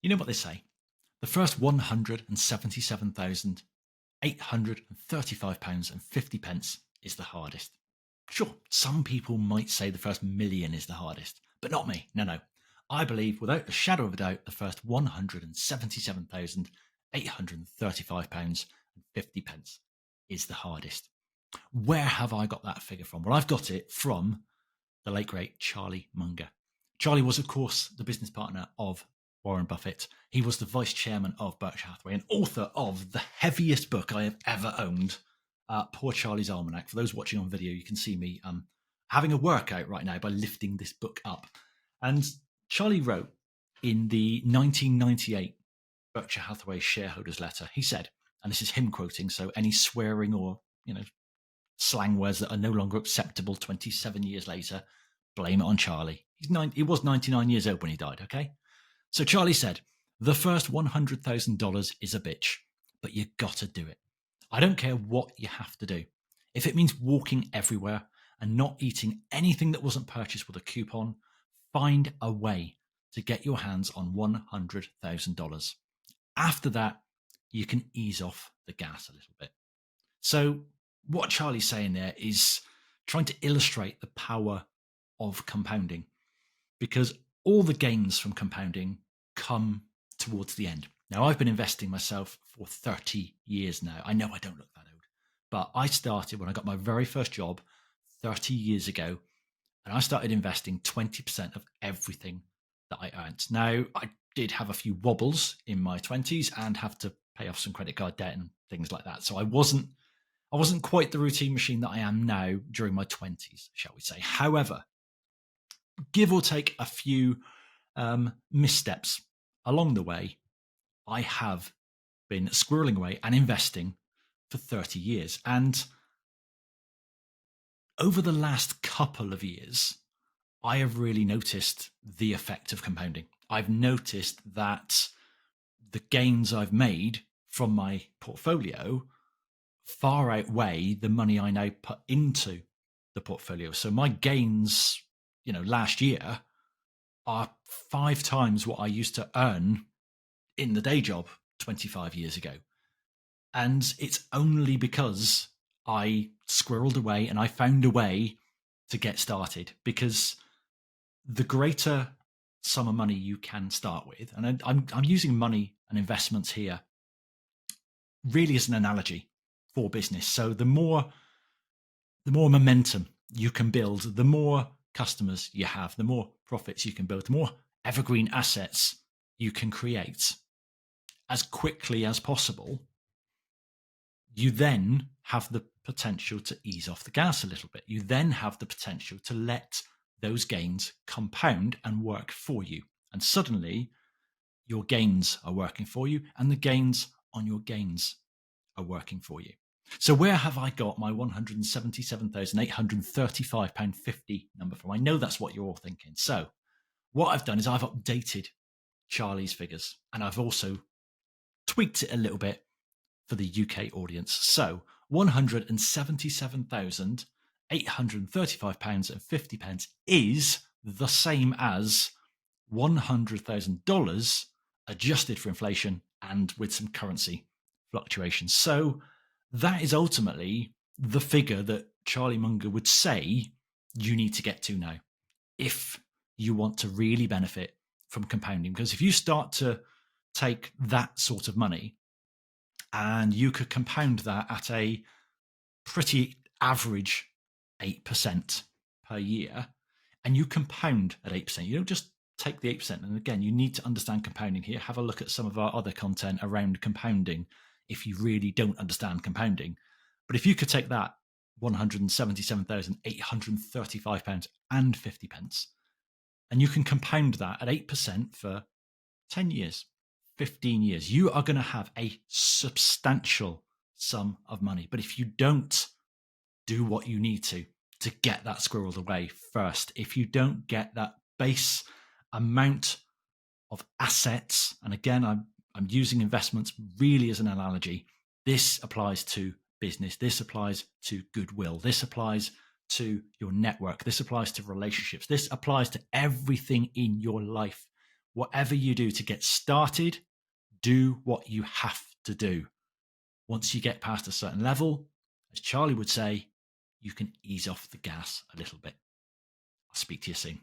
You know what they say? The first £177,835.50 is the hardest. Sure, some people might say the first million is the hardest, but not me. No. I believe, without a shadow of a doubt, the first £177,835.50 is the hardest. Where have I got that figure from? Well, I've got it from the late, great Charlie Munger. Charlie was, of course, the business partner of Warren Buffett. He was the vice chairman of Berkshire Hathaway and author of the heaviest book I have ever owned, Poor Charlie's Almanac. For those watching on video, you can see me having a workout right now by lifting this book up. And Charlie wrote in the 1998 Berkshire Hathaway shareholders letter, he said, and this is him quoting, so any swearing or, slang words that are no longer acceptable 27 years later, blame it on Charlie. He was 99 years old when he died, okay? So Charlie said, the first $100,000 is a bitch, but you gotta do it. I don't care what you have to do. If it means walking everywhere and not eating anything that wasn't purchased with a coupon, find a way to get your hands on $100,000. After that, you can ease off the gas a little bit. So what Charlie's saying there is trying to illustrate the power of compounding, because all the gains from compounding come towards the end. Now, I've been investing myself for 30 years now. I know I don't look that old, but I started when I got my very first job 30 years ago, and I started investing 20% of everything that I earned. Now, I did have a few wobbles in my 20s and have to pay off some credit card debt and things like that. So I wasn't quite the routine machine that I am now during my 20s, shall we say. However, give or take a few missteps along the way, I have been squirreling away and investing for 30 years. And over the last couple of years, I have really noticed the effect of compounding. I've noticed that the gains I've made from my portfolio far outweigh the money I now put into the portfolio. So my gains, last year are 5 times what I used to earn in the day job 25 years ago. And it's only because I squirreled away and I found a way to get started, because the greater sum of money you can start with, and I'm using money and investments here really as an analogy for business. So the more momentum you can build, the more customers you have, the more profits you can build, the more evergreen assets you can create as quickly as possible, you then have the potential to ease off the gas a little bit. You then have the potential to let those gains compound and work for you. And suddenly your gains are working for you and the gains on your gains are working for you. So where have I got my £177,835.50 number from? I know that's what you're all thinking. So what I've done is I've updated Charlie's figures, and I've also tweaked it a little bit for the UK audience. So £177,835.50 is the same as $100,000 adjusted for inflation and with some currency fluctuations. So that is ultimately the figure that Charlie Munger would say you need to get to now if you want to really benefit from compounding. Because if you start to take that sort of money and you could compound that at a pretty average 8% per year, and you compound at 8%, you don't just take the 8%. And again, you need to understand compounding here. Have a look at some of our other content around compounding if you really don't understand compounding. But if you could take that £177,835.50 and you can compound that at 8% for 10 years, 15 years, you are going to have a substantial sum of money. But if you don't do what you need to get that squirreled away first, if you don't get that base amount of assets, and again, I'm using investments really as an analogy. This applies to business. This applies to goodwill. This applies to your network. This applies to relationships. This applies to everything in your life Whatever you do to get started, do what you have to do. Once you get past a certain level, as Charlie would say, you can ease off the gas a little bit. I'll speak to you soon.